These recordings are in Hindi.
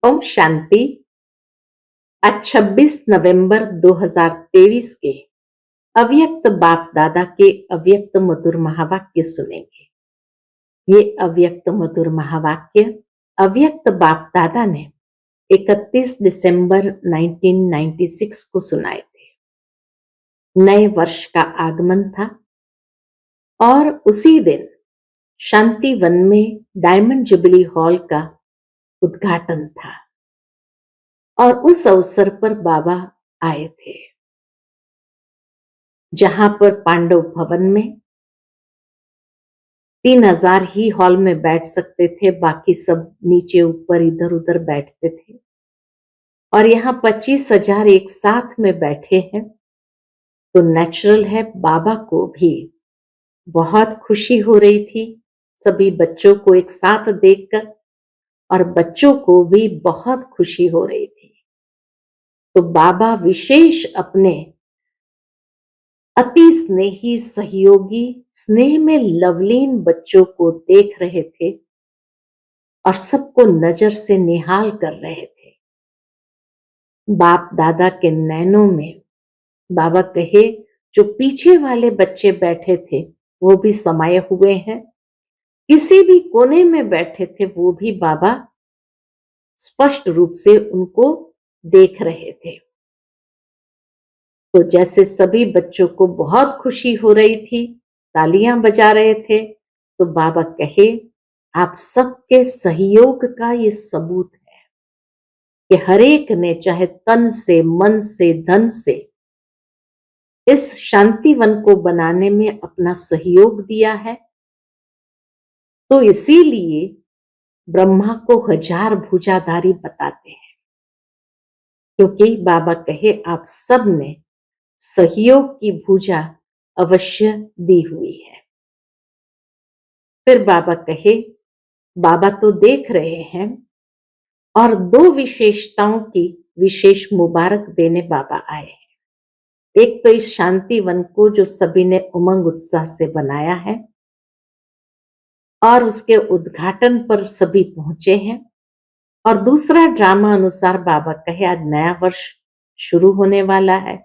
ओम शांति। आज 26 नवंबर 2023 के अव्यक्त बाप दादा के अव्यक्त मधुर महावाक्य सुनेंगे। ये अव्यक्त मधुर महावाक्य अव्यक्त बाप दादा ने 31 दिसंबर 1996 को सुनाए थे। नए वर्ष का आगमन था और उसी दिन शांति वन में डायमंड जुबली हॉल का उद्घाटन था और उस अवसर पर बाबा आए थे, जहां पर पांडव भवन में 3000 ही हॉल में बैठ सकते थे, बाकी सब नीचे ऊपर इधर उधर बैठते थे। और यहाँ 25,000 एक साथ में बैठे हैं, तो नेचुरल है बाबा को भी बहुत खुशी हो रही थी सभी बच्चों को एक साथ देखकर, और बच्चों को भी बहुत खुशी हो रही थी। तो बाबा विशेष अपने अति स्नेही सहयोगी स्नेह में लवलीन बच्चों को देख रहे थे और सबको नजर से निहाल कर रहे थे। बाप दादा के नैनों में बाबा कहे, जो पीछे वाले बच्चे बैठे थे वो भी समाये हुए हैं, किसी भी कोने में बैठे थे वो भी बाबा स्पष्ट रूप से उनको देख रहे थे। तो जैसे सभी बच्चों को बहुत खुशी हो रही थी, तालियां बजा रहे थे, तो बाबा कहे, आप सबके सहयोग का ये सबूत है कि हर एक ने चाहे तन से, मन से, धन से इस शांतिवन को बनाने में अपना सहयोग दिया है। तो इसीलिए ब्रह्मा को 1000 भुजाधारी बताते हैं, क्योंकि बाबा कहे आप सब ने सहयोग की भुजा अवश्य दी हुई है। फिर बाबा कहे, बाबा तो देख रहे हैं, और 2 विशेषताओं की विशेष मुबारक देने बाबा आए हैं। एक तो इस शांति वन को जो सभी ने उमंग उत्साह से बनाया है और उसके उद्घाटन पर सभी पहुंचे हैं, और दूसरा ड्रामा अनुसार बाबा कहे आज नया वर्ष शुरू होने वाला है,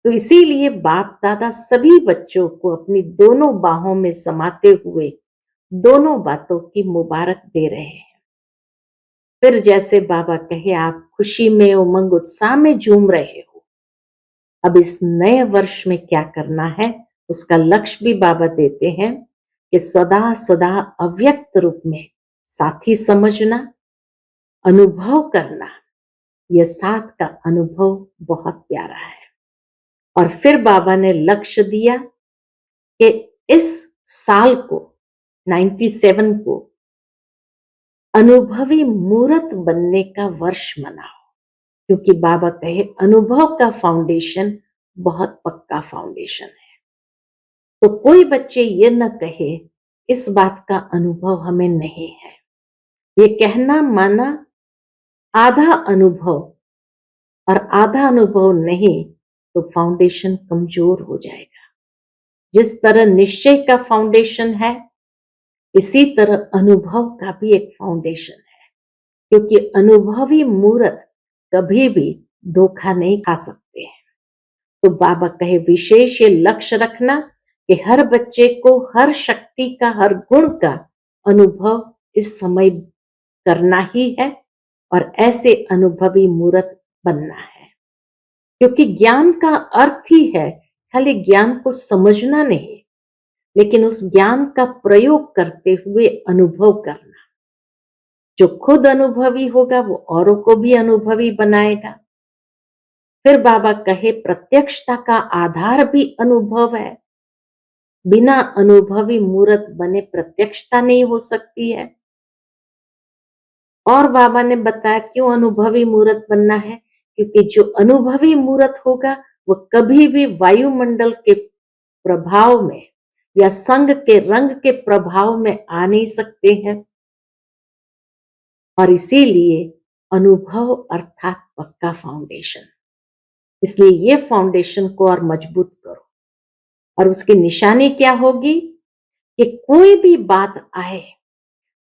तो इसीलिए बाप दादा सभी बच्चों को अपनी दोनों बाहों में समाते हुए दोनों बातों की मुबारक दे रहे हैं। फिर जैसे बाबा कहे आप खुशी में उमंग उत्साह में झूम रहे हो, अब इस नए वर्ष में क्या करना है उसका लक्ष्य भी बाबा देते हैं कि सदा सदा अव्यक्त रूप में साथी समझना, अनुभव करना। यह साथ का अनुभव बहुत प्यारा है। और फिर बाबा ने लक्ष्य दिया कि इस साल को 97 को अनुभवी मूर्त बनने का वर्ष मनाओ, क्योंकि बाबा कहे अनुभव का फाउंडेशन बहुत पक्का फाउंडेशन है। तो कोई बच्चे ये न कहे इस बात का अनुभव हमें नहीं है। ये कहना माना आधा अनुभव, और आधा अनुभव नहीं तो फाउंडेशन कमजोर हो जाएगा। जिस तरह निश्चय का फाउंडेशन है, इसी तरह अनुभव का भी एक फाउंडेशन है, क्योंकि अनुभवी मूर्त कभी भी धोखा नहीं खा सकते हैं। तो बाबा कहे विशेष ये लक्ष्य रखना कि हर बच्चे को हर शक्ति का, हर गुण का अनुभव इस समय करना ही है, और ऐसे अनुभवी मूर्त बनना है। क्योंकि ज्ञान का अर्थ ही है खाली ज्ञान को समझना नहीं, लेकिन उस ज्ञान का प्रयोग करते हुए अनुभव करना। जो खुद अनुभवी होगा वो औरों को भी अनुभवी बनाएगा। फिर बाबा कहे प्रत्यक्षता का आधार भी अनुभव है। बिना अनुभवी मूर्त बने प्रत्यक्षता नहीं हो सकती है। और बाबा ने बताया क्यों अनुभवी मूर्त बनना है, क्योंकि जो अनुभवी मूर्त होगा वो कभी भी वायुमंडल के प्रभाव में या संग के रंग के प्रभाव में आ नहीं सकते हैं। और इसीलिए अनुभव अर्थात पक्का फाउंडेशन। इसलिए ये फाउंडेशन को और मजबूत करो, और उसकी निशानी क्या होगी कि कोई भी बात आए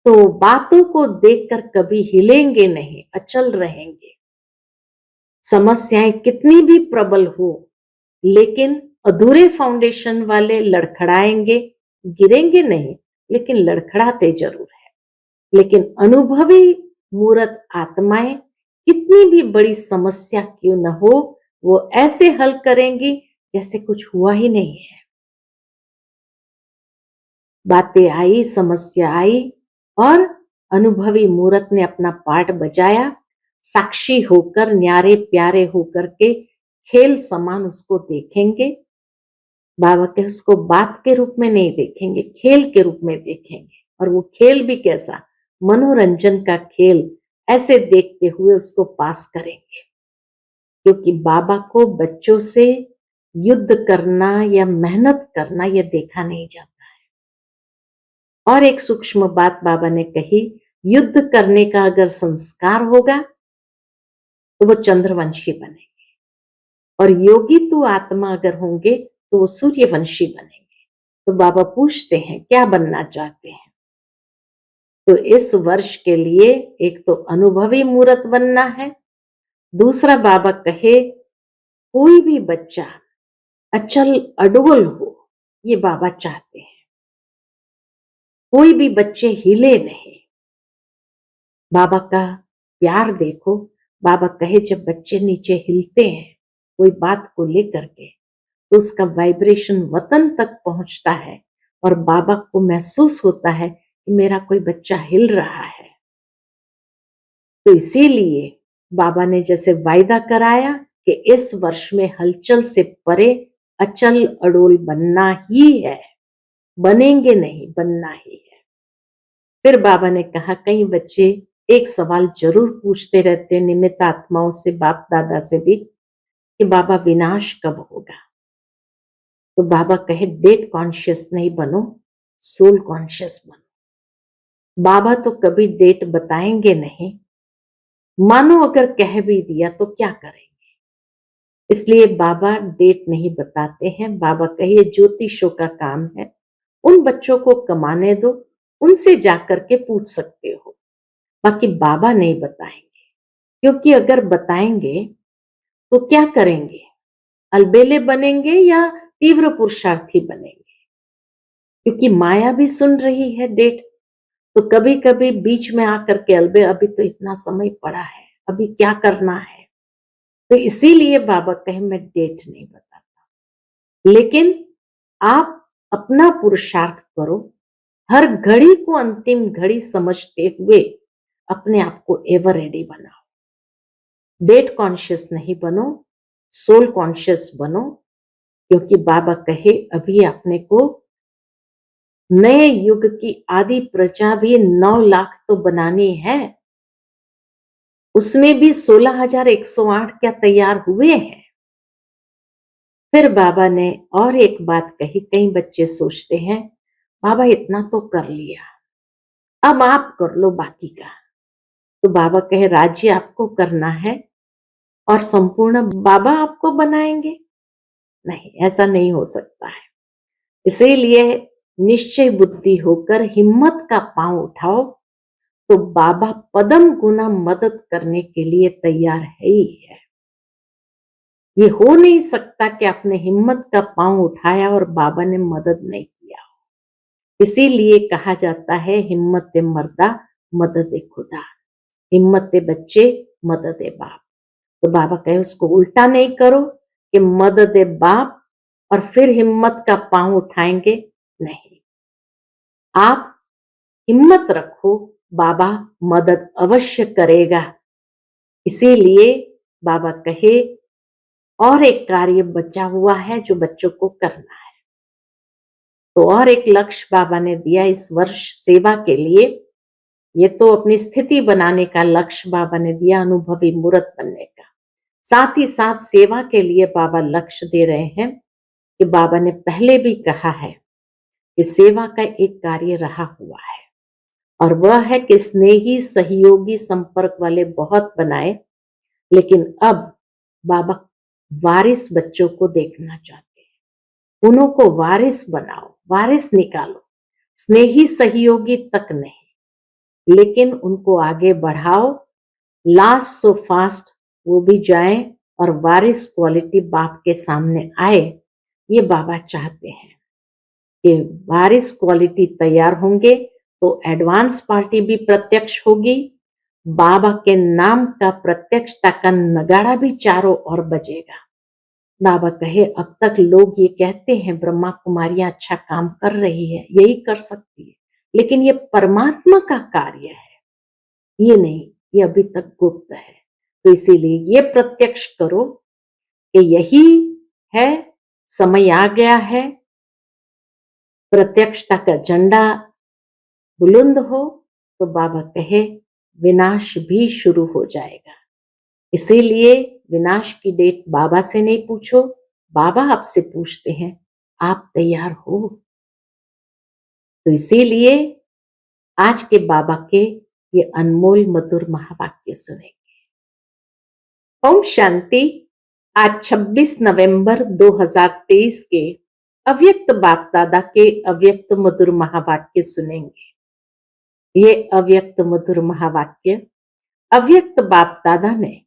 तो बातों को देखकर कभी हिलेंगे नहीं, अचल रहेंगे। समस्याएं कितनी भी प्रबल हो, लेकिन अधूरे फाउंडेशन वाले लड़खड़ाएंगे, गिरेंगे नहीं, लेकिन लड़खड़ाते जरूर है। लेकिन अनुभवी मूर्त आत्माएं कितनी भी बड़ी समस्या क्यों न हो, वो ऐसे हल करेंगी जैसे कुछ हुआ ही नहीं है। बातें आई, समस्या आई और अनुभवी मूर्त ने अपना पार्ट बजाया, साक्षी होकर, न्यारे प्यारे होकर के खेल समान उसको देखेंगे। बाबा के उसको बात के रूप में नहीं देखेंगे, खेल के रूप में देखेंगे। और वो खेल भी कैसा, मनोरंजन का खेल, ऐसे देखते हुए उसको पास करेंगे। क्योंकि बाबा को बच्चों से युद्ध करना या मेहनत करना यह देखा नहीं जाता है। और एक सूक्ष्म बात बाबा ने कही, युद्ध करने का अगर संस्कार होगा तो वो चंद्रवंशी बनेंगे, और योगी तो आत्मा अगर होंगे तो वो सूर्यवंशी बनेंगे। तो बाबा पूछते हैं क्या बनना चाहते हैं? तो इस वर्ष के लिए एक तो अनुभवी मूर्त बनना है, दूसरा बाबा कहे कोई भी बच्चा अचल अडोल हो, ये बाबा चाहते हैं। कोई भी बच्चे हिले नहीं। बाबा का प्यार देखो, बाबा कहे जब बच्चे नीचे हिलते हैं कोई बात को लेकर के, तो उसका वाइब्रेशन वतन तक पहुंचता है और बाबा को महसूस होता है कि मेरा कोई बच्चा हिल रहा है। तो इसीलिए बाबा ने जैसे वायदा कराया कि इस वर्ष में हलचल से परे अचल अडोल बनना ही है, बनेंगे नहीं, बनना ही है। फिर बाबा ने कहा कई बच्चे एक सवाल जरूर पूछते रहते हैं निमित्त आत्माओं से, बाप दादा से भी, कि बाबा विनाश कब होगा? तो बाबा कहे डेट कॉन्शियस नहीं बनो, सोल कॉन्शियस बनो। बाबा तो कभी डेट बताएंगे नहीं, मानो अगर कह भी दिया तो क्या करेंगे, इसलिए बाबा डेट नहीं बताते हैं। बाबा कहिए ज्योतिषों का काम है, उन बच्चों को कमाने दो, उनसे जाकर के पूछ सकते हो, बाकी बाबा नहीं बताएंगे। क्योंकि अगर बताएंगे तो क्या करेंगे, अलबेले बनेंगे या तीव्र पुरुषार्थी बनेंगे? क्योंकि माया भी सुन रही है डेट, तो कभी कभी बीच में आकर के अलबे, अभी तो इतना समय पड़ा है, अभी क्या करना है। तो इसीलिए बाबा कहे मैं डेट नहीं बताता, लेकिन आप अपना पुरुषार्थ करो, हर घड़ी को अंतिम घड़ी समझते हुए अपने आप को एवर रेडी बनाओ। डेट कॉन्शियस नहीं बनो, सोल कॉन्शियस बनो। क्योंकि बाबा कहे अभी अपने को नए युग की आदि प्रजा भी 9 लाख तो बनानी है, उसमें भी 16,108 क्या तैयार हुए हैं। फिर बाबा ने और एक बात कही, कई बच्चे सोचते हैं बाबा इतना तो कर लिया, अब आप कर लो बाकी का। तो बाबा कहे राज्य आपको करना है और संपूर्ण बाबा आपको बनाएंगे? नहीं, ऐसा नहीं हो सकता है। इसीलिए निश्चय बुद्धि होकर हिम्मत का पांव उठाओ, तो बाबा पदम गुना मदद करने के लिए तैयार है ही है। ये हो नहीं सकता कि आपने हिम्मत का पांव उठाया और बाबा ने मदद नहीं किया। इसीलिए कहा जाता है हिम्मत मर्दा मदद खुदा, हिम्मत बच्चे मदद बाप। तो बाबा कहे उसको उल्टा नहीं करो कि मदद बाप और फिर हिम्मत का पांव उठाएंगे, नहीं। आप हिम्मत रखो, बाबा मदद अवश्य करेगा। इसीलिए बाबा कहे और एक कार्य बचा हुआ है जो बच्चों को करना है। तो और एक लक्ष्य बाबा ने दिया इस वर्ष सेवा के लिए। ये तो अपनी स्थिति बनाने का लक्ष्य बाबा ने दिया, अनुभवी मूर्त बनने का। साथ ही साथ सेवा के लिए बाबा लक्ष्य दे रहे हैं कि बाबा ने पहले भी कहा है कि सेवा का एक कार्य रहा हुआ है, और वह है कि स्नेही सहयोगी संपर्क वाले बहुत बनाए, लेकिन अब बाबा वारिस बच्चों को देखना चाहते हैं। उन्हों को वारिस बनाओ, वारिस निकालो, स्नेही सहयोगी तक नहीं। लेकिन उनको आगे बढ़ाओ, लास्ट सो फास्ट वो भी जाएं और वारिस क्वालिटी बाप के सामने आए। ये बाबा चाहते हैं कि वारिस क्वालिटी तैयार होंगे तो एडवांस पार्टी भी प्रत्यक्ष होगी, बाबा के नाम का प्रत्यक्षता का नगाड़ा भी चारों ओर बजेगा। बाबा कहे अब तक लोग ये कहते हैं ब्रह्मा कुमारियां अच्छा काम कर रही है, यही कर सकती है, लेकिन ये परमात्मा का कार्य है, ये नहीं, ये अभी तक गुप्त है। तो इसीलिए ये प्रत्यक्ष करो कि यही है, समय आ गया है, प्रत्यक्षता का झंडा बुलंद हो तो बाबा कहे विनाश भी शुरू हो जाएगा। इसीलिए विनाश की डेट बाबा से नहीं पूछो, बाबा आपसे पूछते हैं आप तैयार हो। तो इसीलिए आज के बाबा के ये अनमोल मधुर महावाक्य सुनेंगे। ओम शांति। आज 26 नवंबर 2023 के अव्यक्त बाप दादा के अव्यक्त मधुर महावाक्य सुनेंगे। ये अव्यक्त मधुर महावाक्य अव्यक्त बाप दादा ने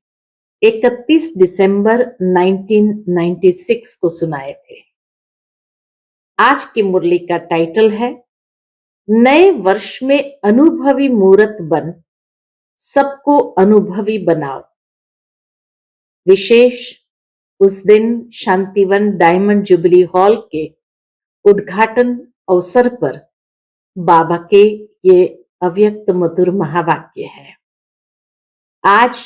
31 दिसंबर 1996 को सुनाए थे। आज की मुरली का टाइटल है नए वर्ष में अनुभवी मूर्त बन सबको अनुभवी बनाओ। विशेष उस दिन शांतिवन डायमंड जुबली हॉल के उद्घाटन अवसर पर बाबा के ये अव्यक्त मधुर महावाक्य है। आज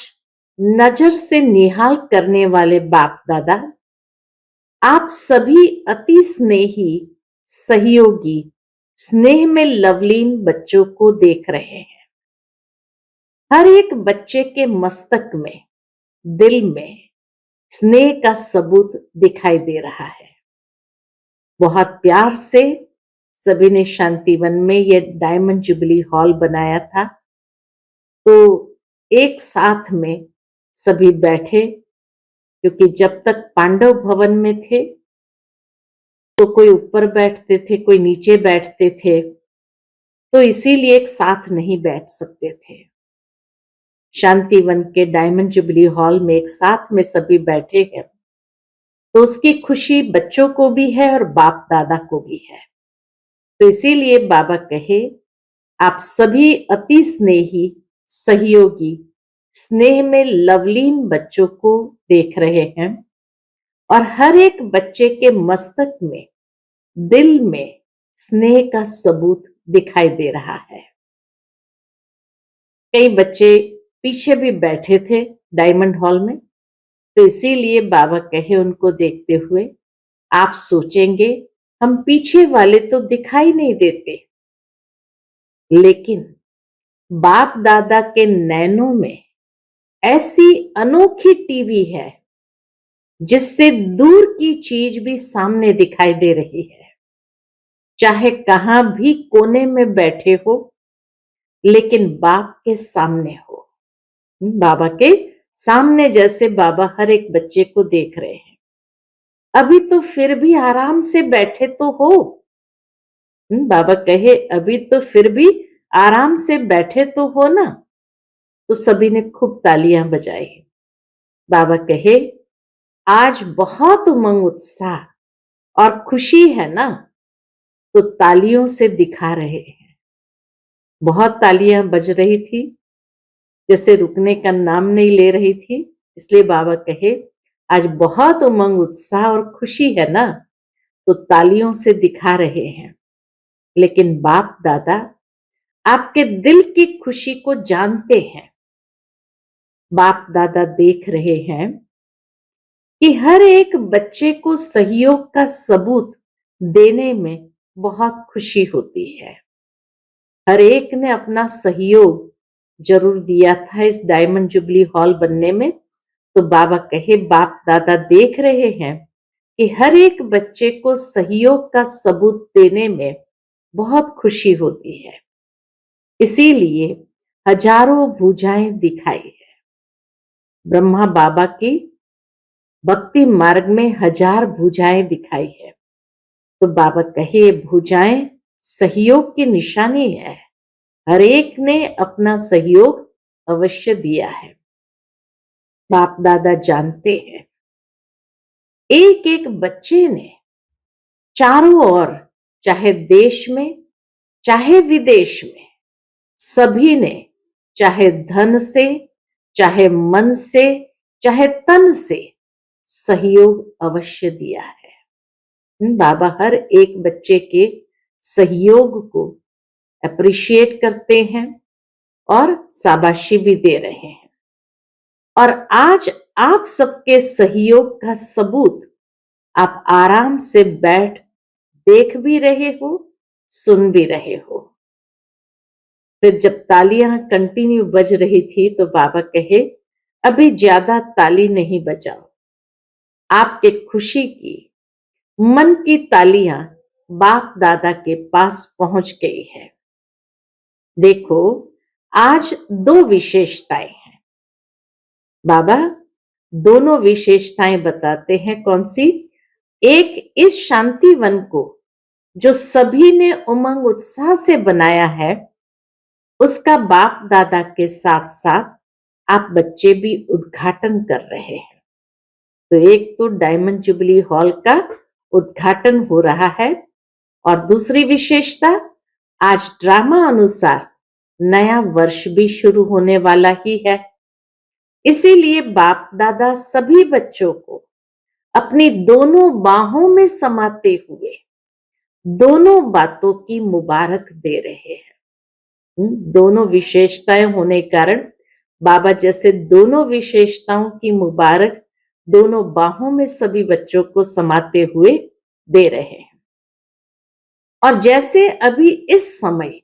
नजर से निहाल करने वाले बाप दादा आप सभी अति स्नेही सहयोगी स्नेह में लवलीन बच्चों को देख रहे हैं। हर एक बच्चे के मस्तक में दिल में स्नेह का सबूत दिखाई दे रहा है। बहुत प्यार से सभी ने शांतिवन में ये डायमंड जुबली हॉल बनाया था, तो एक साथ में सभी बैठे, क्योंकि जब तक पांडव भवन में थे तो कोई ऊपर बैठते थे, कोई नीचे बैठते थे, तो इसीलिए एक साथ नहीं बैठ सकते थे। शांतिवन के डायमंड जुबली हॉल में एक साथ में सभी बैठे हैं, तो उसकी खुशी बच्चों को भी है और बाप दादा को भी है। तो इसीलिए बाबा कहे आप सभी अति स्नेही सहयोगी स्नेह में लवलीन बच्चों को देख रहे हैं और हर एक बच्चे के मस्तक में दिल में स्नेह का सबूत दिखाई दे रहा है। कई बच्चे पीछे भी बैठे थे डायमंड हॉल में, तो इसीलिए बाबा कहे उनको देखते हुए आप सोचेंगे हम पीछे वाले तो दिखाई नहीं देते, लेकिन बाप दादा के नैनों में ऐसी अनोखी टीवी है जिससे दूर की चीज भी सामने दिखाई दे रही है। चाहे कहां भी कोने में बैठे हो, लेकिन बाप के सामने हो, बाबा के सामने जैसे बाबा हर एक बच्चे को देख रहे हैं। अभी तो फिर भी आराम से बैठे तो हो, बाबा कहे अभी तो फिर भी आराम से बैठे तो हो ना। तो सभी ने खूब तालियां बजाई। बाबा कहे आज बहुत उमंग उत्साह और खुशी है ना, तो तालियों से दिखा रहे हैं। बहुत तालियां बज रही थी, जैसे रुकने का नाम नहीं ले रही थी। इसलिए बाबा कहे आज बहुत उमंग उत्साह और खुशी है ना, तो तालियों से दिखा रहे हैं। लेकिन बाप दादा आपके दिल की खुशी को जानते हैं। बाप दादा देख रहे हैं कि हर एक बच्चे को सहयोग का सबूत देने में बहुत खुशी होती है। हर एक ने अपना सहयोग जरूर दिया था इस डायमंड जुबली हॉल बनने में। तो बाबा कहे बाप दादा देख रहे हैं कि हर एक बच्चे को सहयोग का सबूत देने में बहुत खुशी होती है, इसीलिए हजारों भुजाएं दिखाई है। ब्रह्मा बाबा की भक्ति मार्ग में 1000 भुजाएं दिखाई है। तो बाबा कहे ये भुजाएं सहयोग की निशानी है, हर एक ने अपना सहयोग अवश्य दिया है। बाप दादा जानते हैं, एक एक बच्चे ने चारों ओर, चाहे देश में चाहे विदेश में, सभी ने चाहे धन से, चाहे मन से, चाहे तन से सहयोग अवश्य दिया है। बाबा हर एक बच्चे के सहयोग को अप्रिशिएट करते हैं और शाबाशी भी दे रहे हैं। और आज आप सबके सहयोग का सबूत आप आराम से बैठ देख भी रहे हो, सुन भी रहे हो। फिर जब तालियां कंटिन्यू बज रही थी तो बाबा कहे, अभी ज्यादा ताली नहीं बजाओ, आपके खुशी की मन की तालियां बाप दादा के पास पहुंच गई है। देखो, आज दो विशेषताएं हैं। बाबा दोनों विशेषताएं बताते हैं। कौन सी? एक, इस शांति वन को जो सभी ने उमंग उत्साह से बनाया है, उसका बाप दादा के साथ साथ आप बच्चे भी उद्घाटन कर रहे हैं। तो एक तो डायमंड जुबली हॉल का उद्घाटन हो रहा है, और दूसरी विशेषता, आज ड्रामा अनुसार नया वर्ष भी शुरू होने वाला ही है। इसीलिए बाप दादा सभी बच्चों को अपनी दोनों बाहों में समाते हुए दोनों बातों की मुबारक दे रहे हैं। दोनों विशेषताएं होने कारण बाबा जैसे दोनों विशेषताओं की मुबारक दोनों बाहों में सभी बच्चों को समाते हुए दे रहे हैं। और जैसे अभी इस समय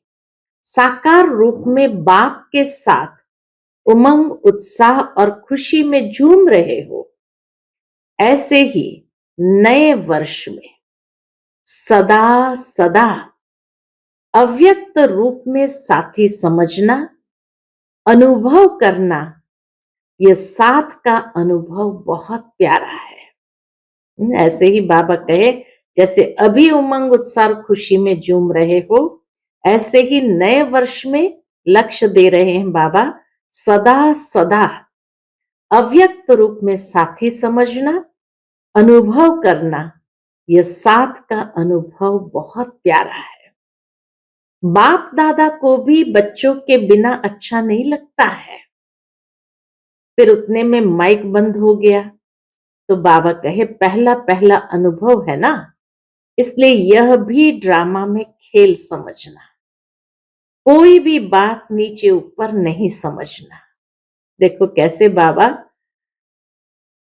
साकार रूप में बाप के साथ उमंग, उत्साह और खुशी में झूम रहे हो, ऐसे ही नए वर्ष में सदा सदा अव्यक्त रूप में साथी समझना, अनुभव करना, यह साथ का अनुभव बहुत प्यारा है। ऐसे ही बाबा कहे, जैसे अभी उमंग, उत्साह, खुशी में झूम रहे हो, ऐसे ही नए वर्ष में लक्ष्य दे रहे हैं बाबा, सदा सदा अव्यक्त रूप में साथी समझना, अनुभव करना, यह साथ का अनुभव बहुत प्यारा है। बाप दादा को भी बच्चों के बिना अच्छा नहीं लगता है। फिर उतने में माइक बंद हो गया तो बाबा कहे, पहला पहला अनुभव है ना, इसलिए यह भी ड्रामा में खेल समझना, कोई भी बात नीचे ऊपर नहीं समझना। देखो कैसे बाबा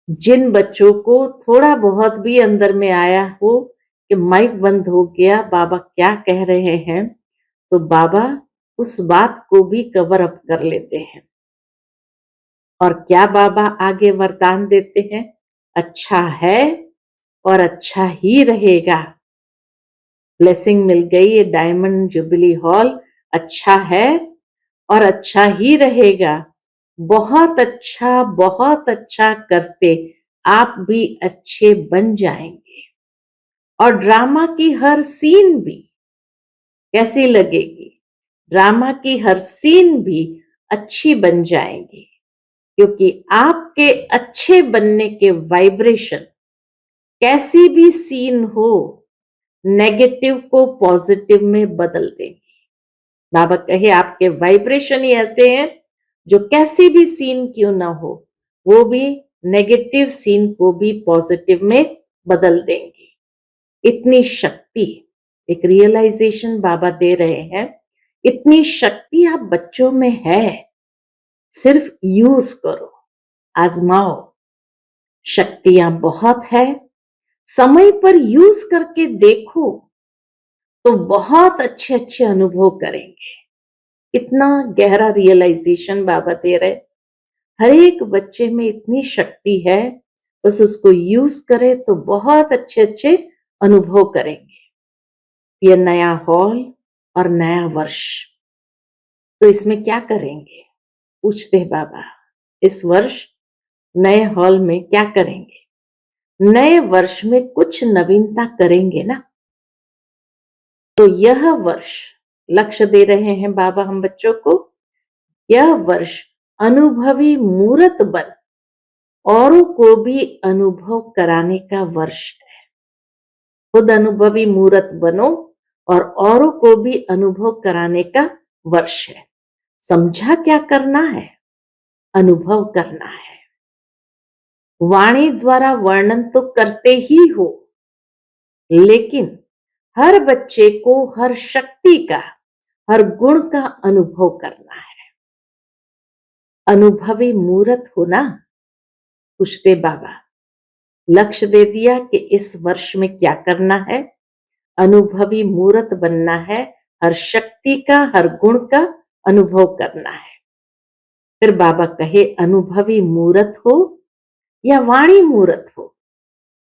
जिन बच्चों को थोड़ा बहुत भी अंदर में आया हो कि माइक बंद हो गया, बाबा क्या कह रहे हैं, तो बाबा उस बात को भी कवर अप कर लेते हैं। और क्या बाबा आगे वरदान देते हैं? अच्छा है और अच्छा ही रहेगा। ब्लेसिंग मिल गई, ये डायमंड जुबली हॉल अच्छा है और अच्छा ही रहेगा। बहुत अच्छा करते आप भी अच्छे बन जाएंगे। और ड्रामा की हर सीन भी कैसी लगेगी? ड्रामा की हर सीन भी अच्छी बन जाएगी, क्योंकि आपके अच्छे बनने के वाइब्रेशन कैसी भी सीन हो, नेगेटिव को पॉजिटिव में बदल देंगे। बाबा कहे, आपके वाइब्रेशन ही ऐसे हैं जो कैसी भी सीन क्यों ना हो, वो भी नेगेटिव सीन को भी पॉजिटिव में बदल देंगे। इतनी शक्ति, एक रियलाइजेशन बाबा दे रहे हैं, इतनी शक्ति आप बच्चों में है, सिर्फ यूज करो, आजमाओ। शक्तियां बहुत है, समय पर यूज करके देखो तो बहुत अच्छे अच्छे अनुभव करेंगे। इतना गहरा रियलाइजेशन बाबा दे रहे। हर एक बच्चे में इतनी शक्ति है, बस उसको यूज करे तो बहुत अच्छे अच्छे अनुभव करेंगे। यह नया हॉल और नया वर्ष, तो इसमें क्या करेंगे? पूछते हैं बाबा, इस वर्ष नए हॉल में क्या करेंगे? नए वर्ष में कुछ नवीनता करेंगे ना। तो यह वर्ष लक्ष्य दे रहे हैं बाबा हम बच्चों को, यह वर्ष अनुभवी मूर्त बन औरों को भी अनुभव कराने का वर्ष है। खुद अनुभवी मूर्त बनो और औरों को भी अनुभव कराने का वर्ष है। समझा क्या करना है? अनुभव करना है। वाणी द्वारा वर्णन तो करते ही हो, लेकिन हर बच्चे को हर शक्ति का, हर गुण का अनुभव करना है। अनुभवी मूर्त हो ना? पूछते बाबा। लक्ष्य दे दिया कि इस वर्ष में क्या करना है। अनुभवी मूर्त बनना है, हर शक्ति का, हर गुण का अनुभव करना है। फिर बाबा कहे अनुभवी मूर्त हो या वाणी मूर्त हो,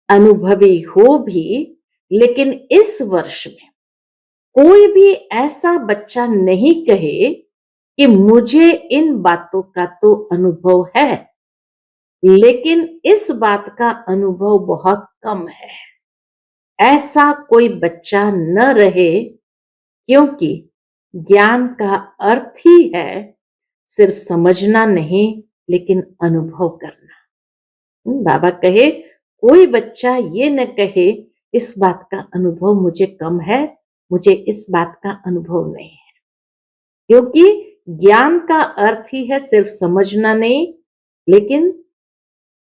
अनुभवी हो भी, लेकिन इस वर्ष में कोई भी ऐसा बच्चा नहीं कहे कि मुझे इन बातों का तो अनुभव है, लेकिन इस बात का अनुभव बहुत कम है। ऐसा कोई बच्चा न रहे, क्योंकि ज्ञान का अर्थ ही है सिर्फ समझना नहीं, लेकिन अनुभव करना। बाबा कहे कोई बच्चा ये न कहे इस बात का अनुभव मुझे कम है, मुझे इस बात का अनुभव नहीं है, क्योंकि ज्ञान का अर्थ ही है सिर्फ समझना नहीं, लेकिन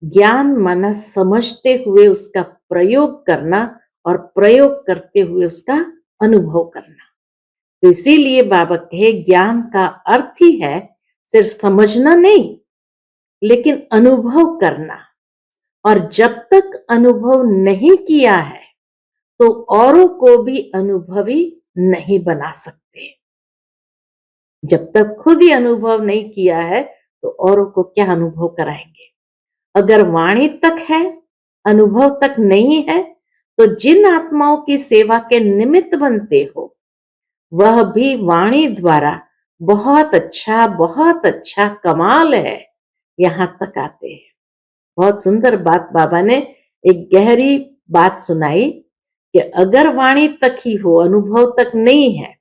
ज्ञान माना समझते हुए उसका प्रयोग करना और प्रयोग करते हुए उसका अनुभव करना। तो इसीलिए बाबा कहे ज्ञान का अर्थ ही है सिर्फ समझना नहीं, लेकिन अनुभव करना। और जब तक अनुभव नहीं किया है तो औरों को भी अनुभवी नहीं बना सकते। जब तक खुद ही अनुभव नहीं किया है तो औरों को क्या अनुभव कराएंगे। अगर वाणी तक है, अनुभव तक नहीं है, तो जिन आत्माओं की सेवा के निमित्त बनते हो, वह भी वाणी द्वारा बहुत अच्छा कमाल है, यहां तक आते हैं। बहुत सुंदर बात बाबा ने एक गहरी बात सुनाई कि अगर वाणी तक ही हो, अनुभव तक नहीं है,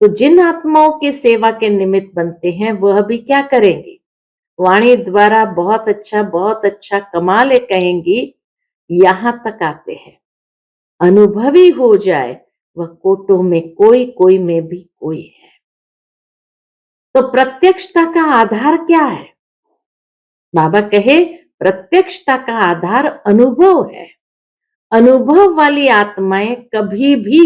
तो जिन आत्माओं की सेवा के निमित्त बनते हैं वह भी क्या करेंगे? वाणी द्वारा बहुत अच्छा कमाल कहेंगी, यहां तक आते हैं। अनुभवी हो जाए वह कोटों में कोई, कोई में भी कोई है। तो प्रत्यक्षता का आधार क्या है? बाबा कहे प्रत्यक्षता का आधार अनुभव है। अनुभव वाली आत्माएं कभी भी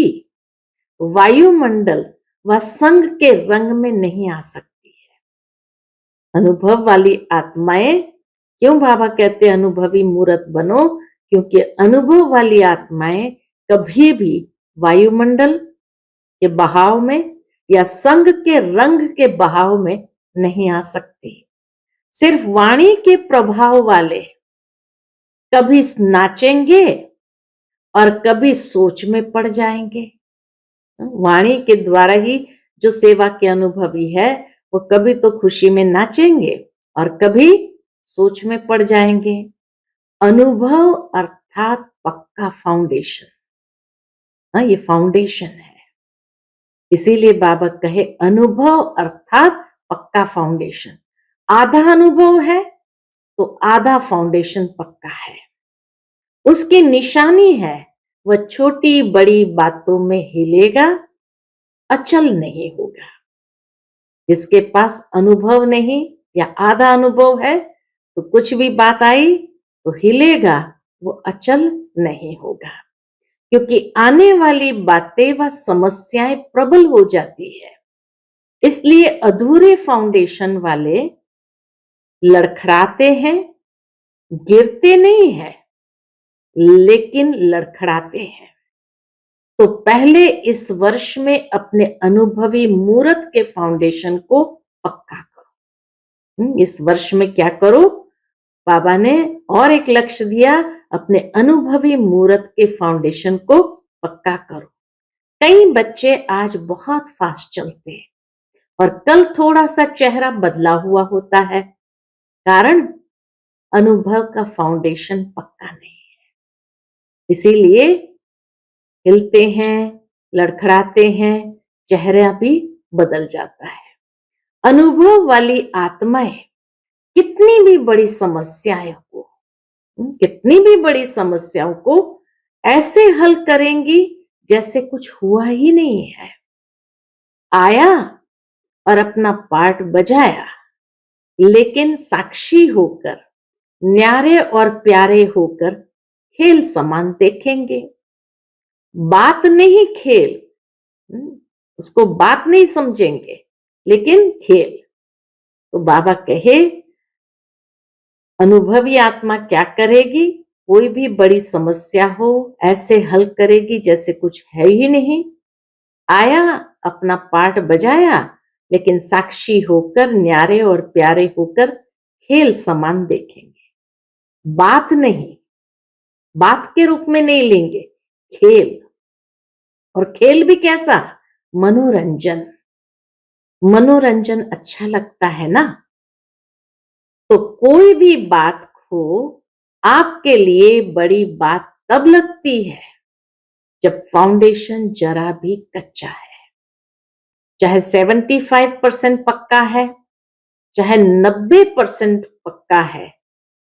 वायुमंडल व संग के रंग में नहीं आ सकती है। अनुभव वाली आत्माएं, क्यों बाबा कहते अनुभवी मूर्त बनो? क्योंकि अनुभव वाली आत्माएं कभी भी वायुमंडल के बहाव में या संग के रंग के बहाव में नहीं आ सकती। सिर्फ वाणी के प्रभाव वाले कभी नाचेंगे और कभी सोच में पड़ जाएंगे। वाणी के द्वारा ही जो सेवा के अनुभवी है वो कभी तो खुशी में नाचेंगे और कभी सोच में पड़ जाएंगे। अनुभव अर्थात पक्का फाउंडेशन। ये फाउंडेशन है। इसीलिए बाबा कहे अनुभव अर्थात पक्का फाउंडेशन। आधा अनुभव है तो आधा फाउंडेशन पक्का है। उसकी निशानी है वह छोटी बड़ी बातों में हिलेगा, अचल नहीं होगा। जिसके पास अनुभव नहीं या आधा अनुभव है तो कुछ भी बात आई तो हिलेगा, वो अचल नहीं होगा, क्योंकि आने वाली बातें व समस्याएं प्रबल हो जाती है। इसलिए अधूरे फाउंडेशन वाले लड़खड़ाते हैं, गिरते नहीं है, लेकिन लड़खड़ाते हैं। तो पहले इस वर्ष में अपने अनुभवी मूर्त के फाउंडेशन को पक्का करो। इस वर्ष में क्या करो? बाबा ने और एक लक्ष्य दिया, अपने अनुभवी मूर्त के फाउंडेशन को पक्का करो। कई बच्चे आज बहुत फास्ट चलते हैं और कल थोड़ा सा चेहरा बदला हुआ होता है, कारण अनुभव का फाउंडेशन पक्का नहीं है। इसीलिए हिलते हैं, लड़खड़ाते हैं, चेहरा भी बदल जाता है। अनुभव वाली आत्माएं कितनी भी बड़ी समस्याएं हो, कितनी भी बड़ी समस्याओं को ऐसे हल करेंगी जैसे कुछ हुआ ही नहीं है। आया और अपना पार्ट बजाया, लेकिन साक्षी होकर, न्यारे और प्यारे होकर खेल समान देखेंगे। बात नहीं खेल, उसको बात नहीं समझेंगे, लेकिन खेल। तो बाबा कहे अनुभवी आत्मा क्या करेगी? कोई भी बड़ी समस्या हो ऐसे हल करेगी जैसे कुछ है ही नहीं। आया, अपना पार्ट बजाया, लेकिन साक्षी होकर, न्यारे और प्यारे होकर खेल समान देखेंगे। बात नहीं, बात के रूप में नहीं लेंगे, खेल। और खेल भी कैसा? मनोरंजन। मनोरंजन अच्छा लगता है ना? तो कोई भी बात को आपके लिए बड़ी बात तब लगती है जब फाउंडेशन जरा भी कच्चा है। चाहे 75% पक्का है, चाहे 90% पक्का है,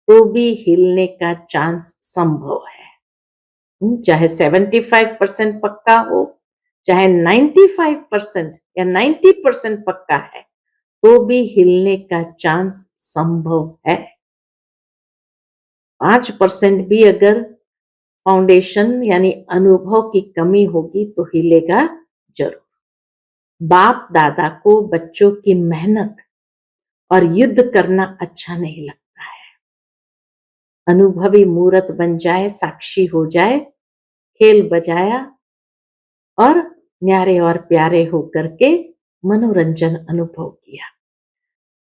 तो भी हिलने का चांस संभव है। चाहे 75% पक्का हो, चाहे 95% या 90% पक्का है, तो भी हिलने का चांस संभव है। 5% भी अगर फाउंडेशन यानी अनुभव की कमी होगी तो हिलेगा जरूर। बाप दादा को बच्चों की मेहनत और युद्ध करना अच्छा नहीं लगता है। अनुभवी मूर्त बन जाए, साक्षी हो जाए, खेल बजाया और न्यारे और प्यारे होकर के मनोरंजन अनुभव किया।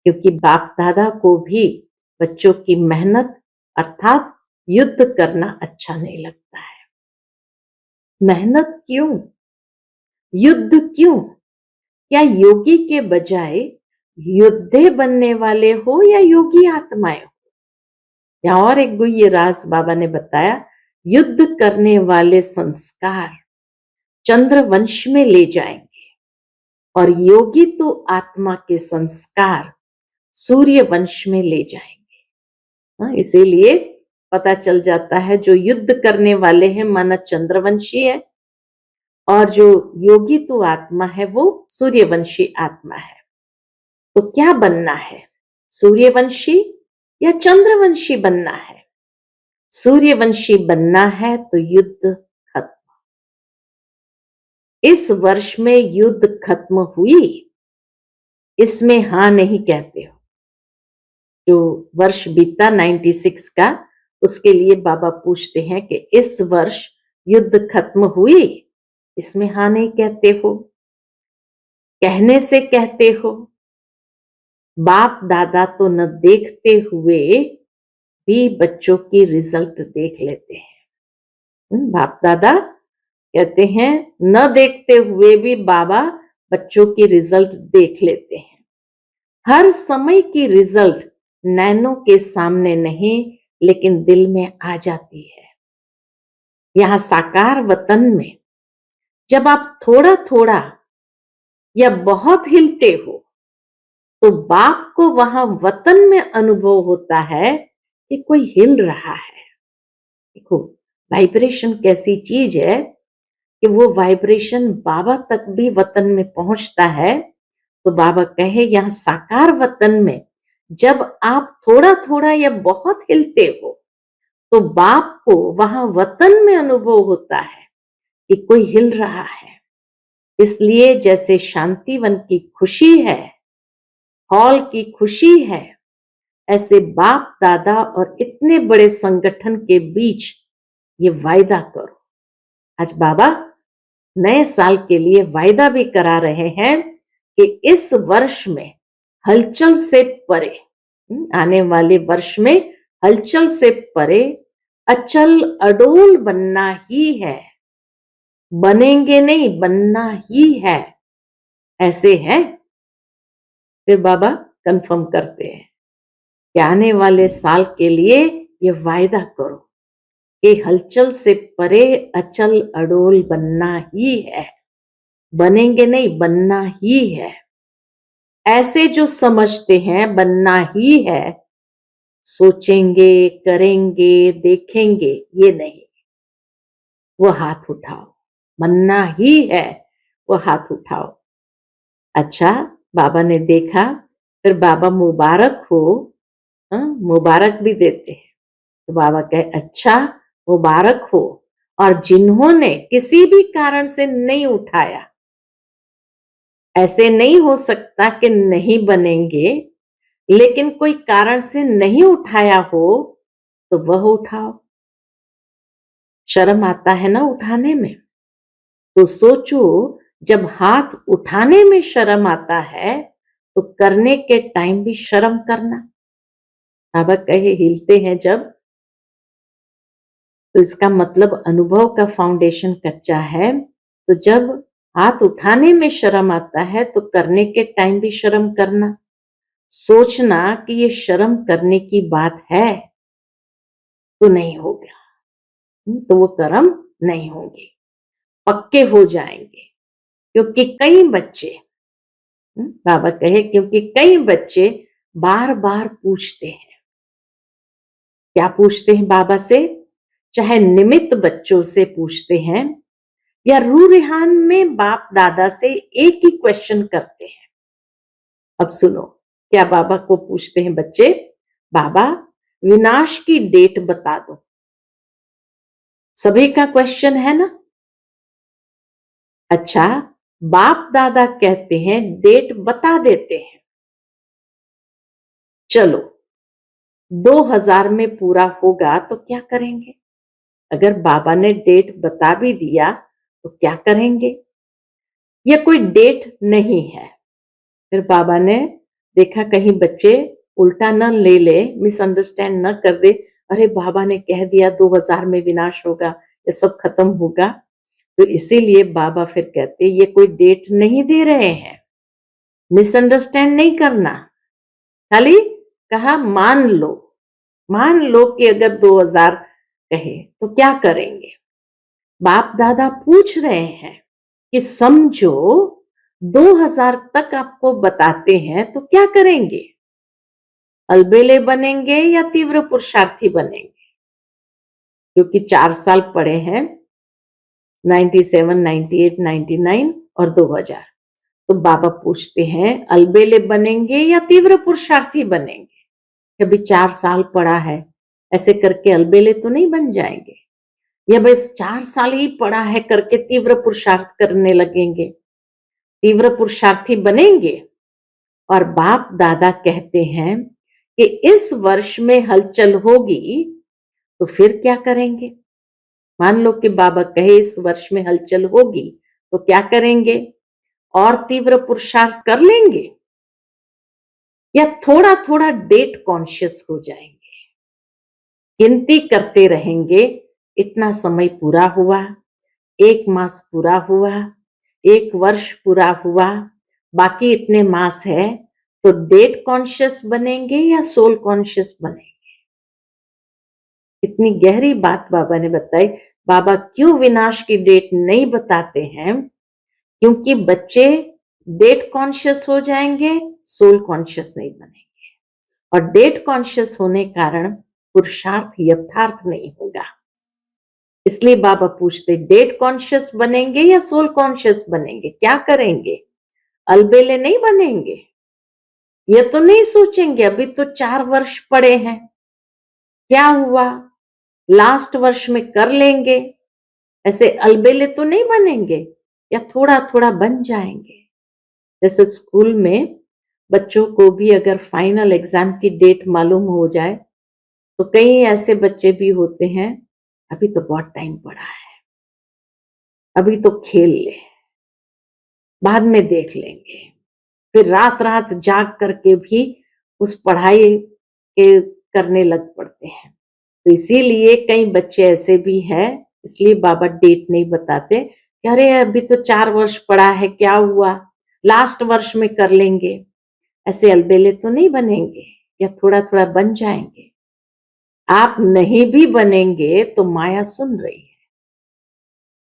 क्योंकि बाप दादा को भी बच्चों की मेहनत अर्थात युद्ध करना अच्छा नहीं लगता है। मेहनत क्यों? युद्ध क्यों? क्या योगी के बजाय योद्धे बनने वाले हो या योगी आत्माएं हो? या और एक गुह्य राज बाबा ने बताया, युद्ध करने वाले संस्कार चंद्रवंश में ले जाएंगे और योगी तो आत्मा के संस्कार सूर्य वंश में ले जाएंगे। इसीलिए पता चल जाता है जो युद्ध करने वाले हैं माना चंद्रवंशी है, और जो योगी तो आत्मा है वो सूर्यवंशी आत्मा है। तो क्या बनना है? सूर्यवंशी या चंद्रवंशी बनना है? सूर्यवंशी बनना है तो युद्ध खत्म। इस वर्ष में युद्ध खत्म हुई, इसमें हां नहीं कहते हो। जो वर्ष बीता 96 का, उसके लिए बाबा पूछते हैं कि इस वर्ष युद्ध खत्म हुई, इसमें हां नहीं कहते हो। कहने से कहते हो। बाप दादा तो न देखते हुए भी बच्चों की रिजल्ट देख लेते हैं। बाप दादा कहते हैं न देखते हुए भी बाबा बच्चों की रिजल्ट देख लेते हैं। हर समय की रिजल्ट नैनों के सामने नहीं, लेकिन दिल में आ जाती है। यहां साकार वतन में जब आप थोड़ा थोड़ा या बहुत हिलते हो तो बाप को वहां वतन में अनुभव होता है कि कोई हिल रहा है। देखो वाइब्रेशन कैसी चीज है कि वो वाइब्रेशन बाबा तक भी वतन में पहुंचता है। तो बाबा कहे यहां साकार वतन में जब आप थोड़ा थोड़ा या बहुत हिलते हो तो बाप को वहां वतन में अनुभव होता है कि कोई हिल रहा है। इसलिए जैसे शांतिवन की खुशी है, हॉल की खुशी है, ऐसे बाप दादा और इतने बड़े संगठन के बीच ये वायदा करो। आज बाबा नए साल के लिए वायदा भी करा रहे हैं कि इस वर्ष में हलचल से परे, आने वाले वर्ष में हलचल से परे अचल अडोल बनना ही है। बनेंगे नहीं, बनना ही है। ऐसे है। फिर बाबा कंफर्म करते हैं कि आने वाले साल के लिए ये वायदा करो कि हलचल से परे अचल अडोल बनना ही है। बनेंगे नहीं, बनना ही है। ऐसे जो समझते हैं बनना ही है, सोचेंगे, करेंगे, देखेंगे, ये नहीं। वो हाथ उठाओ, बनना ही है, वो हाथ उठाओ। अच्छा, बाबा ने देखा, फिर बाबा मुबारक हो, मुबारक भी देते हैं। तो बाबा कहे अच्छा, मुबारक हो। और जिन्होंने किसी भी कारण से नहीं उठाया, ऐसे नहीं हो सकता कि नहीं बनेंगे, लेकिन कोई कारण से नहीं उठाया हो तो वह उठाओ। शर्म आता है ना उठाने में, तो सोचो, जब हाथ उठाने में शर्म आता है तो करने के टाइम भी शर्म करना। बाबा कहे हिलते हैं जब, तो इसका मतलब अनुभव का फाउंडेशन कच्चा है। तो जब हाथ उठाने में शर्म आता है तो करने के टाइम भी शर्म करना, सोचना कि ये शर्म करने की बात है तो नहीं होगा, तो वो कर्म नहीं होंगे, पक्के हो जाएंगे। क्योंकि कई बच्चे, बाबा कहे क्योंकि कई बच्चे बार बार पूछते हैं। क्या पूछते हैं बाबा से? चाहे निमित्त बच्चों से पूछते हैं या रू रिहान में बाप दादा से एक ही क्वेश्चन करते हैं। अब सुनो, क्या बाबा को पूछते हैं बच्चे, बाबा विनाश की डेट बता दो। सभी का क्वेश्चन है ना। अच्छा, बाप दादा कहते हैं डेट बता देते हैं। चलो 2000 में पूरा होगा तो क्या करेंगे? अगर बाबा ने डेट बता भी दिया तो क्या करेंगे? ये कोई डेट नहीं है। फिर बाबा ने देखा कहीं बच्चे उल्टा न ले ले, मिसअंडरस्टैंड न कर दे, अरे बाबा ने कह दिया 2000 में विनाश होगा, ये सब खत्म होगा। तो इसीलिए बाबा फिर कहते ये कोई डेट नहीं दे रहे हैं, मिसअंडरस्टैंड नहीं करना। खाली कहा मान लो कि अगर 2000 कहे तो क्या करेंगे? बाप दादा पूछ रहे हैं कि समझो 2000 तक आपको बताते हैं तो क्या करेंगे? अलबेले बनेंगे या तीव्र पुरुषार्थी बनेंगे? क्योंकि 4 साल पड़े हैं, 97, 98, 99 और 2000। तो बाबा पूछते हैं अलबेले बनेंगे या तीव्र पुरुषार्थी बनेंगे? अभी 4 साल पड़ा है, ऐसे करके अलबेले तो नहीं बन जाएंगे, या बस 4 साल ही पड़ा है करके तीव्र पुरुषार्थ करने लगेंगे? तीव्र पुरुषार्थी बनेंगे। और बाप दादा कहते हैं कि इस वर्ष में हलचल होगी तो फिर क्या करेंगे? मान लो कि बाबा कहे इस वर्ष में हलचल होगी तो क्या करेंगे? और तीव्र पुरुषार्थ कर लेंगे या थोड़ा थोड़ा डेट कॉन्शियस हो जाएंगे, गिनती करते रहेंगे, इतना समय पूरा हुआ, 1 मास पूरा हुआ, 1 वर्ष पूरा हुआ, बाकी इतने मास है, तो डेट कॉन्शियस बनेंगे या सोल कॉन्शियस बनेंगे? इतनी गहरी बात बाबा ने बताई। बाबा क्यों विनाश की डेट नहीं बताते हैं? क्योंकि बच्चे डेट कॉन्शियस हो जाएंगे, सोल कॉन्शियस नहीं बनेंगे, और डेट कॉन्शियस होने कारण पुरुषार्थ यथार्थ नहीं होगा। इसलिए बाबा पूछते डेट कॉन्शियस बनेंगे या सोल कॉन्शियस बनेंगे? क्या करेंगे? अलबेले नहीं बनेंगे, ये तो नहीं सोचेंगे अभी तो 4 वर्ष पड़े हैं, क्या हुआ, लास्ट वर्ष में कर लेंगे, ऐसे अलबेले तो नहीं बनेंगे, या थोड़ा थोड़ा बन जाएंगे। जैसे स्कूल में बच्चों को भी अगर फाइनल एग्जाम की डेट मालूम हो जाए तो कई ऐसे बच्चे भी होते हैं, अभी तो बहुत टाइम पड़ा है, अभी तो खेल ले, बाद में देख लेंगे। फिर रात रात जाग करके भी उस पढ़ाई के करने लग पड़ते हैं। तो इसीलिए कई बच्चे ऐसे भी हैं, इसलिए बाबा डेट नहीं बताते कि अरे अभी तो 4 वर्ष पड़ा है, क्या हुआ, लास्ट वर्ष में कर लेंगे। ऐसे अलबेले तो नहीं बनेंगे, या थोड़ा थोड़ा बन जाएंगे। आप नहीं भी बनेंगे तो माया सुन रही है।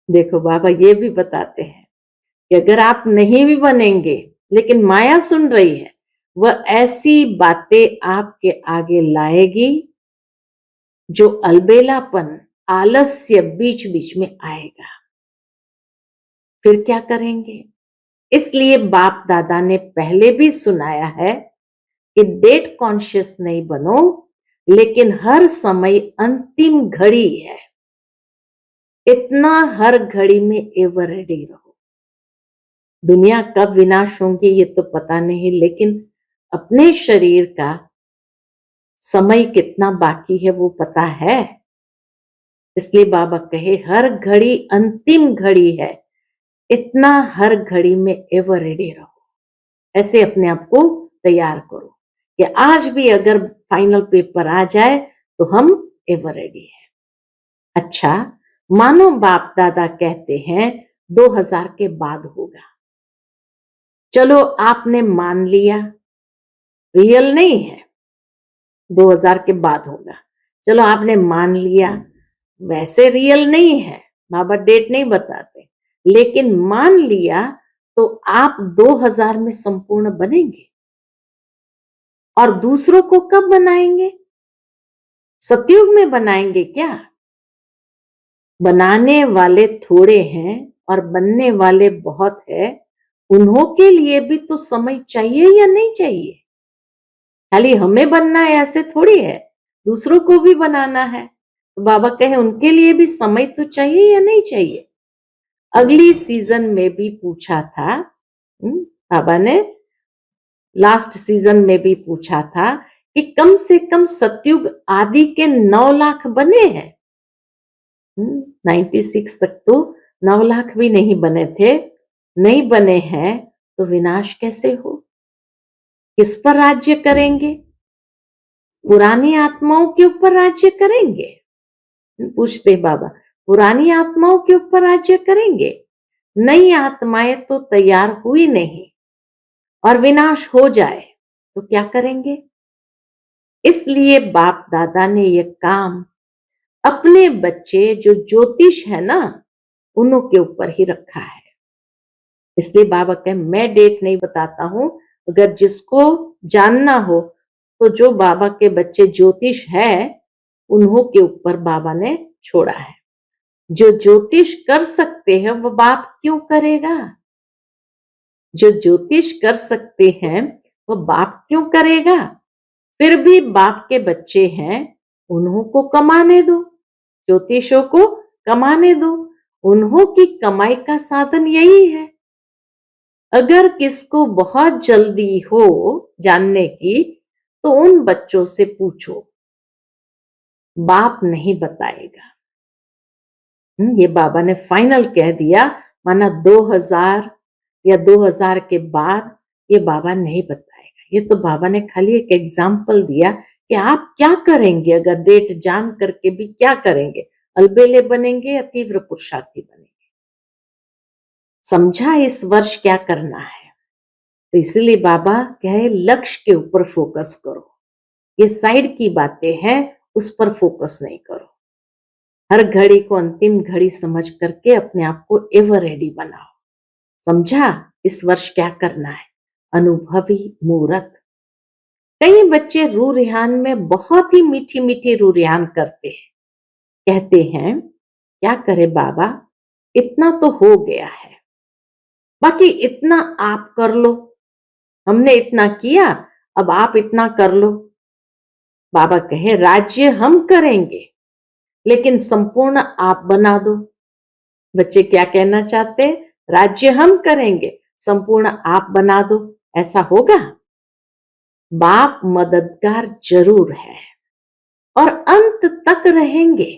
देखो बाबा ये भी बताते हैं कि अगर आप नहीं भी बनेंगे लेकिन माया सुन रही है, वह ऐसी बातें आपके आगे लाएगी जो अलबेलापन, आलस्य बीच बीच में आएगा। फिर क्या करेंगे? इसलिए बाप दादा ने पहले भी सुनाया है कि डेट कॉन्शियस नहीं बनो, लेकिन हर समय अंतिम घड़ी है, इतना हर घड़ी में एवर रेडी रहो। दुनिया कब विनाश होंगी ये तो पता नहीं, लेकिन अपने शरीर का समय कितना बाकी है वो पता है। इसलिए बाबा कहे हर घड़ी अंतिम घड़ी है, इतना हर घड़ी में एवर रेडी रहो। ऐसे अपने आप को तैयार करो कि आज भी अगर फाइनल पेपर आ जाए तो हम एवर रेडी है। अच्छा, मानो बाप दादा कहते हैं 2000 के बाद होगा। चलो आपने मान लिया, रियल नहीं है, 2000 के बाद होगा। चलो आपने मान लिया, वैसे रियल नहीं है, बाबा डेट नहीं बताते, लेकिन मान लिया तो आप 2000 में संपूर्ण बनेंगे। और दूसरों को कब बनाएंगे? सतयुग में बनाएंगे क्या? बनाने वाले थोड़े हैं और बनने वाले बहुत है। उन्हों के लिए भी तो समय चाहिए या नहीं चाहिए? खाली हमें बनना है ऐसे थोड़ी है, दूसरों को भी बनाना है। तो बाबा कहे उनके लिए भी समय तो चाहिए या नहीं चाहिए? अगली सीजन में भी पूछा था, बाबा ने लास्ट सीजन में भी पूछा था कि कम से कम सतयुग आदि के 9 लाख बने हैं। 96 तक तो 9 लाख भी नहीं बने थे। नहीं बने हैं तो विनाश कैसे हो? किस पर राज्य करेंगे? पुरानी आत्माओं के ऊपर राज्य करेंगे? पूछते बाबा, पुरानी आत्माओं के ऊपर राज्य करेंगे? नई आत्माएं तो तैयार हुई नहीं और विनाश हो जाए तो क्या करेंगे? इसलिए बाप दादा ने यह काम अपने बच्चे जो ज्योतिष है ना, उन्हों के ऊपर ही रखा है। इसलिए बाबा कहे मैं डेट नहीं बताता हूं, अगर जिसको जानना हो तो जो बाबा के बच्चे ज्योतिष है उन्हों के ऊपर बाबा ने छोड़ा है। जो ज्योतिष कर सकते हैं वो बाप क्यों करेगा? जो ज्योतिष कर सकते हैं वो बाप क्यों करेगा? फिर भी बाप के बच्चे हैं, उन्हों को कमाने दो, ज्योतिषों को कमाने दो। उन्हों की कमाई का साधन यही है। अगर किसको बहुत जल्दी हो जानने की तो उन बच्चों से पूछो, बाप नहीं बताएगा। ये बाबा ने फाइनल कह दिया, माना 2000 या 2000 के बाद ये बाबा नहीं बताएगा। ये तो बाबा ने खाली एक एग्जाम्पल दिया कि आप क्या करेंगे, अगर डेट जान करके भी क्या करेंगे? अलबेले बनेंगे या तीव्र पुरुषार्थी बनेंगे? समझा इस वर्ष क्या करना है? तो इसलिए बाबा कहे लक्ष्य के ऊपर फोकस करो, ये साइड की बातें हैं उस पर फोकस नहीं करो। हर घड़ी को अंतिम घड़ी समझ करके अपने आप को एवर रेडी बनाओ। समझा इस वर्ष क्या करना है? अनुभवी मूर्त। कई बच्चे रू रिहान में बहुत ही मीठी मीठी रू रिहान करते हैं, कहते हैं क्या करे बाबा, इतना तो हो गया है, बाकी इतना आप कर लो, हमने इतना किया अब आप इतना कर लो। बाबा कहे राज्य हम करेंगे लेकिन संपूर्ण आप बना दो। बच्चे क्या कहना चाहते हैं? राज्य हम करेंगे, संपूर्ण आप बना दो। ऐसा होगा? बाप मददगार जरूर है और अंत तक रहेंगे,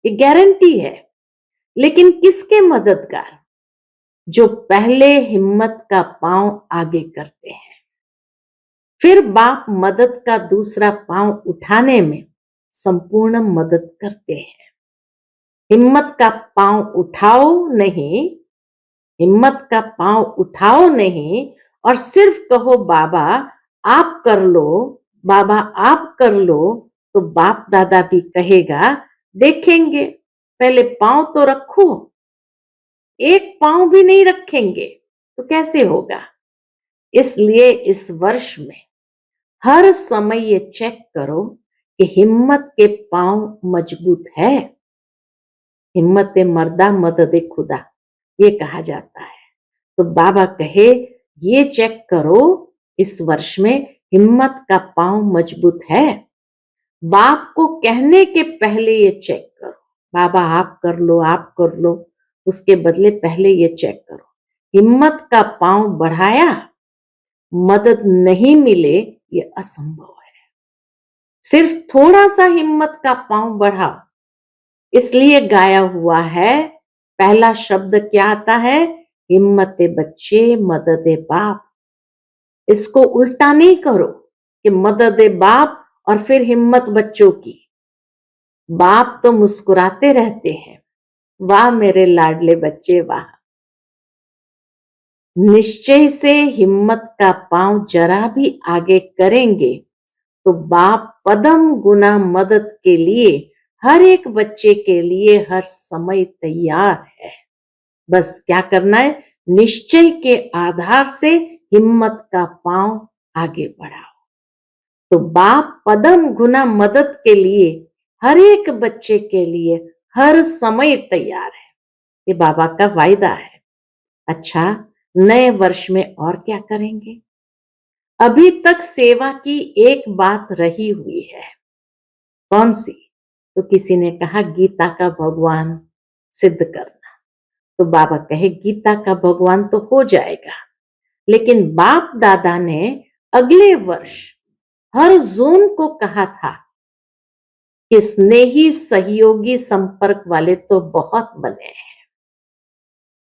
ये गारंटी है। लेकिन किसके मददगार? जो पहले हिम्मत का पांव आगे करते हैं, फिर बाप मदद का दूसरा पांव उठाने में संपूर्ण मदद करते हैं। हिम्मत का पांव उठाओ नहीं, हिम्मत का पांव उठाओ नहीं और सिर्फ कहो बाबा आप कर लो, बाबा आप कर लो, तो बाप दादा भी कहेगा देखेंगे, पहले पांव तो रखो। एक पांव भी नहीं रखेंगे, तो कैसे होगा? इसलिए इस वर्ष में हर समय ये चेक करो कि हिम्मत के पांव मजबूत है। हिम्मत मर्दा मदद खुदा, ये कहा जाता है। तो बाबा कहे ये चेक करो इस वर्ष में हिम्मत का पांव मजबूत है। बाप को कहने के पहले ये चेक करो, बाबा आप कर लो, आप कर लो, उसके बदले पहले ये चेक करो हिम्मत का पांव बढ़ाया, मदद नहीं मिले ये असंभव है। सिर्फ थोड़ा सा हिम्मत का पांव बढ़ाओ, इसलिए गाया हुआ है, पहला शब्द क्या आता है? हिम्मत बच्चे मदद बाप। इसको उल्टा नहीं करो कि मदद बाप और फिर हिम्मत बच्चों की। बाप तो मुस्कुराते रहते हैं, वाह मेरे लाडले बच्चे वाह। निश्चय से हिम्मत का पांव जरा भी आगे करेंगे तो बाप पदम गुना मदद के लिए हर एक बच्चे के लिए हर समय तैयार है। बस क्या करना है? निश्चय के आधार से हिम्मत का पांव आगे बढ़ाओ। तो बाप पदम गुना मदद के लिए हर एक बच्चे के लिए हर समय तैयार है। ये बाबा का वायदा है। अच्छा, नए वर्ष में और क्या करेंगे? अभी तक सेवा की एक बात रही हुई है। कौन सी? तो किसी ने कहा गीता का भगवान सिद्ध करना। तो बाबा कहे गीता का भगवान तो हो जाएगा, लेकिन बाप दादा ने अगले वर्ष हर जून को कहा था कि स्नेही सहयोगी संपर्क वाले तो बहुत बने हैं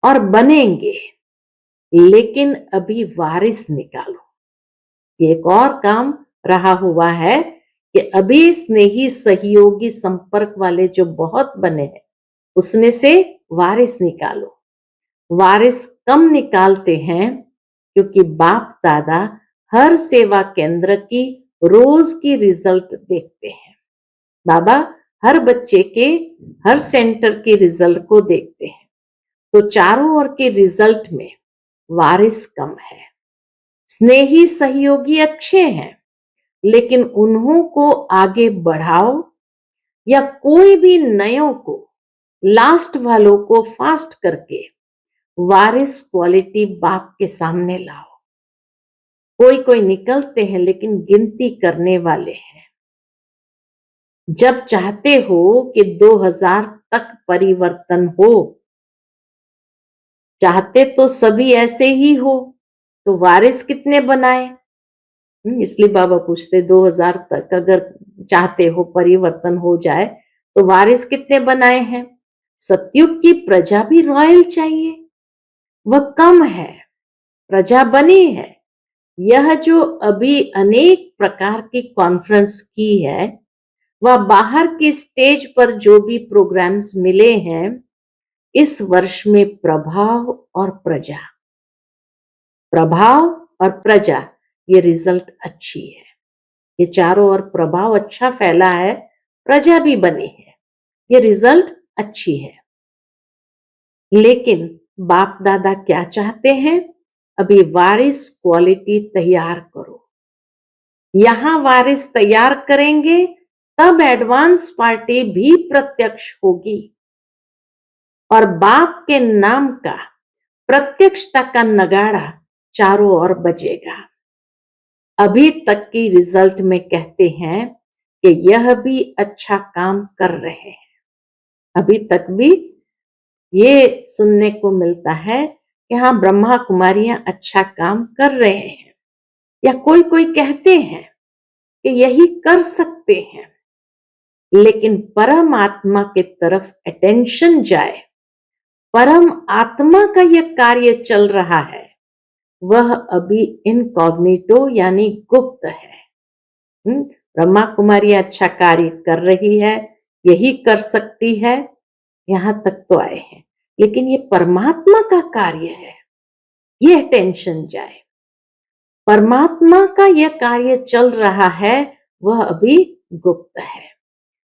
और बनेंगे, लेकिन अभी वारिस निकालो। एक और काम रहा हुआ है कि अभी स्नेही सहयोगी संपर्क वाले जो बहुत बने हैं उसमें से वारिस निकालो। वारिस कम निकालते हैं क्योंकि बाप दादा हर सेवा केंद्र की रोज की रिजल्ट देखते हैं। बाबा हर बच्चे के हर सेंटर की रिजल्ट को देखते हैं, तो चारों ओर के रिजल्ट में वारिस कम है। स्नेही सहयोगी अच्छे हैं, लेकिन उन्हों को आगे बढ़ाओ या कोई भी नयों को, लास्ट वालों को फास्ट करके वारिस क्वालिटी बाप के सामने लाओ। कोई कोई निकलते हैं लेकिन गिनती करने वाले हैं। जब चाहते हो कि 2000 तक परिवर्तन हो, चाहते तो सभी ऐसे ही हो, तो वारिस कितने बनाए? इसलिए बाबा पूछते 2000 तक अगर चाहते हो परिवर्तन हो जाए तो वारिस कितने बनाए हैं? सतयुग की प्रजा भी रॉयल चाहिए, वह कम है, प्रजा बनी है। यह जो अभी अनेक प्रकार की कॉन्फ्रेंस की है, वह बाहर की स्टेज पर जो भी प्रोग्राम्स मिले हैं, इस वर्ष में प्रभाव और प्रजा, प्रभाव और प्रजा, ये रिजल्ट अच्छी है। ये चारों ओर प्रभाव अच्छा फैला है, प्रजा भी बनी है, ये रिजल्ट अच्छी है। लेकिन बाप दादा क्या चाहते हैं? अभी वारिस क्वालिटी तैयार करो। यहां वारिस तैयार करेंगे तब एडवांस पार्टी भी प्रत्यक्ष होगी और बाप के नाम का प्रत्यक्षता का नगाड़ा चारों ओर बजेगा। अभी तक की रिजल्ट में कहते हैं कि यह भी अच्छा काम कर रहे हैं। अभी तक भी ये सुनने को मिलता है कि हाँ, ब्रह्मा कुमारियां अच्छा काम कर रहे हैं, या कोई कोई कहते हैं कि यही कर सकते हैं। लेकिन परमात्मा के तरफ अटेंशन जाए, परम आत्मा का यह कार्य चल रहा है, वह अभी इनकॉग्निटो यानी गुप्त है। ब्रह्मा कुमारी अच्छा कार्य कर रही है, यही कर सकती है, यहां तक तो आए हैं, लेकिन ये परमात्मा का कार्य है, ये अटेंशन जाए। परमात्मा का यह कार्य चल रहा है, वह अभी गुप्त है।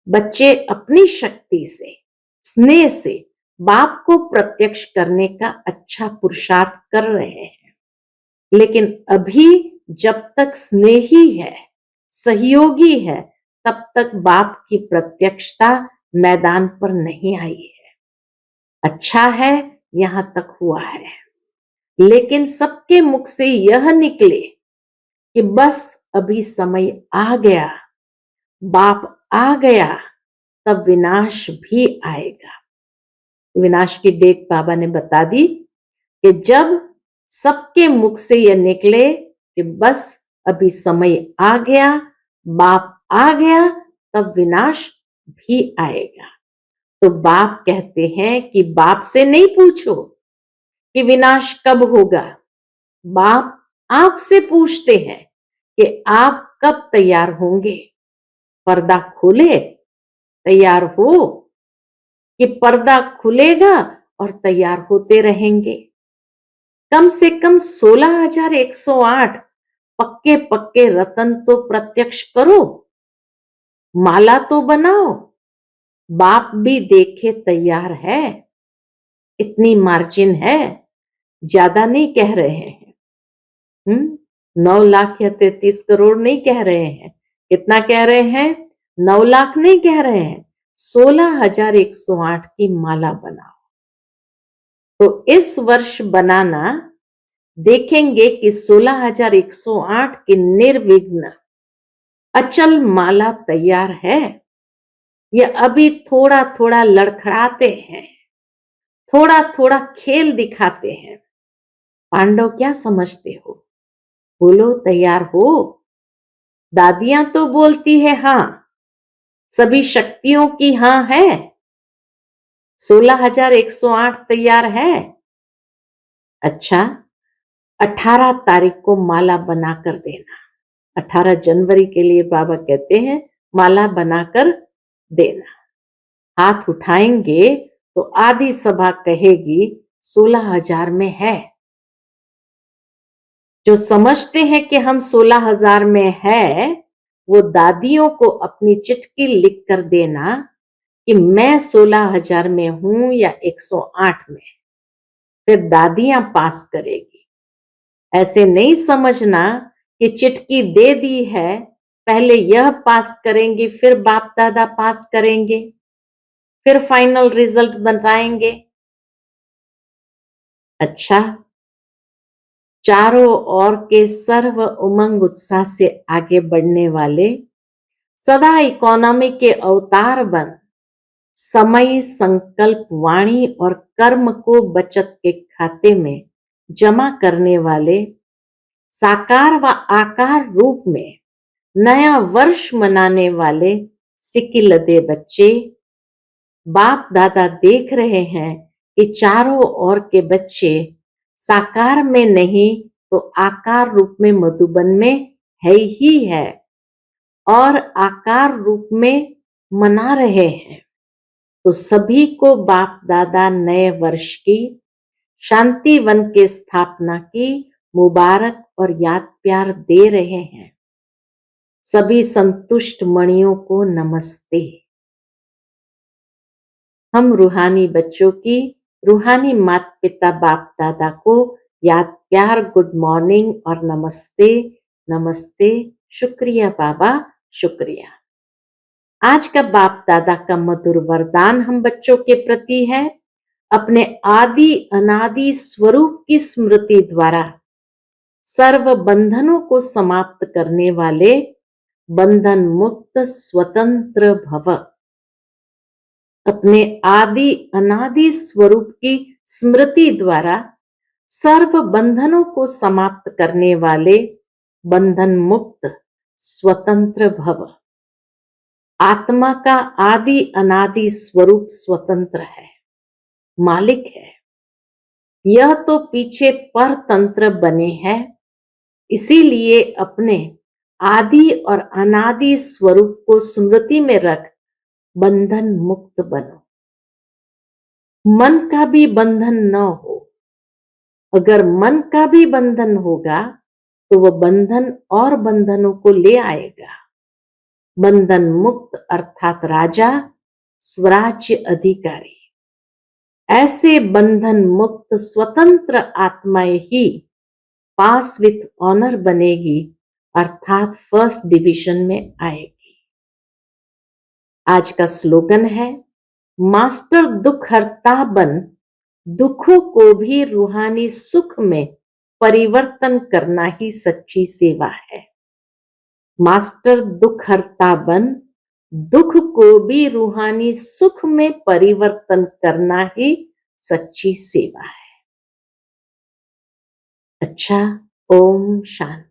बच्चे अपनी शक्ति से, स्नेह से बाप को प्रत्यक्ष करने का अच्छा पुरुषार्थ कर रहे हैं, लेकिन अभी जब तक स्नेही है, सहयोगी है, तब तक बाप की प्रत्यक्षता मैदान पर नहीं आई है। अच्छा है, यहां तक हुआ है, लेकिन सबके मुख से यह निकले कि बस अभी समय आ गया, बाप आ गया, तब विनाश भी आएगा। विनाश की डेट बाबा ने बता दी कि जब सबके मुख से यह निकले कि बस अभी समय आ गया, बाप आ गया, तब विनाश भी आएगा। तो बाप कहते हैं कि बाप से नहीं पूछो कि विनाश कब होगा, बाप आपसे पूछते हैं कि आप कब तैयार होंगे। पर्दा खोले, तैयार हो, कि पर्दा खुलेगा और तैयार होते रहेंगे। कम से कम 16,108 पक्के पक्के रतन तो प्रत्यक्ष करो, माला तो बनाओ, बाप भी देखे तैयार है। इतनी मार्जिन है, ज्यादा नहीं कह रहे हैं। 9 लाख या 33 करोड़ नहीं कह रहे हैं। कितना कह रहे हैं? 9 लाख नहीं कह रहे हैं, 16,108 की माला बनाओ। तो इस वर्ष बनाना, देखेंगे कि 16,108 की निर्विघ्न अचल माला तैयार है। ये अभी थोड़ा थोड़ा लड़खड़ाते हैं, थोड़ा थोड़ा खेल दिखाते हैं। पांडव क्या समझते हो? बोलो, तैयार हो? दादियां तो बोलती है हाँ, सभी शक्तियों की हाँ है, 16,108 तैयार है। अच्छा, 18 तारीख को माला बनाकर देना। 18 जनवरी के लिए बाबा कहते हैं माला बनाकर देना। हाथ उठाएंगे तो आधी सभा कहेगी 16,000 में है। जो समझते हैं कि हम 16,000 में है, वो दादियों को अपनी चिट्ठी लिख कर देना कि मैं 16,000 में हूं या 108 में। फिर दादियां पास करेगी। ऐसे नहीं समझना कि चिट्ठी दे दी है, पहले यह पास करेंगे, फिर बाप दादा पास करेंगे, फिर फाइनल रिजल्ट बताएंगे। अच्छा, चारों ओर के सर्व उमंग उत्साह से आगे बढ़ने वाले, सदा इकोनॉमी के अवतार बन, समय, संकल्प, वाणी और कर्म को बचत के खाते में जमा करने वाले, साकार व आकार रूप में नया वर्ष मनाने वाले सिकिलदे बच्चे, बाप दादा देख रहे हैं कि चारों ओर के बच्चे साकार में नहीं तो आकार रूप में मधुबन में है ही है, और आकार रूप में मना रहे हैं। तो सभी को बाप दादा नए वर्ष की, शांति वन के स्थापना की मुबारक और याद प्यार दे रहे हैं। सभी संतुष्ट मणियों को नमस्ते। हम रूहानी बच्चों की, रूहानी माता पिता बाप दादा को याद प्यार, गुड मॉर्निंग और नमस्ते। नमस्ते, शुक्रिया बाबा, शुक्रिया। आज का बाप दादा का मधुर वरदान हम बच्चों के प्रति है, अपने आदि अनादि स्वरूप की स्मृति द्वारा सर्व बंधनों को समाप्त करने वाले बंधन मुक्त स्वतंत्र भव। अपने आदि अनादि स्वरूप की स्मृति द्वारा सर्व बंधनों को समाप्त करने वाले बंधन मुक्त स्वतंत्र भव। आत्मा का आदि अनादि स्वरूप स्वतंत्र है, मालिक है। यह तो पीछे परतंत्र बने हैं, इसीलिए अपने आदि और अनादि स्वरूप को स्मृति में रख बंधन मुक्त बनो। मन का भी बंधन न हो। अगर मन का भी बंधन होगा तो वह बंधन और बंधनों को ले आएगा। बंधन मुक्त अर्थात राजा, स्वराज्य अधिकारी। ऐसे बंधन मुक्त स्वतंत्र आत्माएं ही पास विथ ऑनर बनेगी, अर्थात फर्स्ट डिवीजन में आएगी। आज का स्लोगन है, मास्टर दुख हरता बन, दुखों को भी रूहानी सुख में परिवर्तन करना ही सच्ची सेवा है। मास्टर दुख हरता बन, दुख को भी रूहानी सुख में परिवर्तन करना ही सच्ची सेवा है। अच्छा, ओम शांति।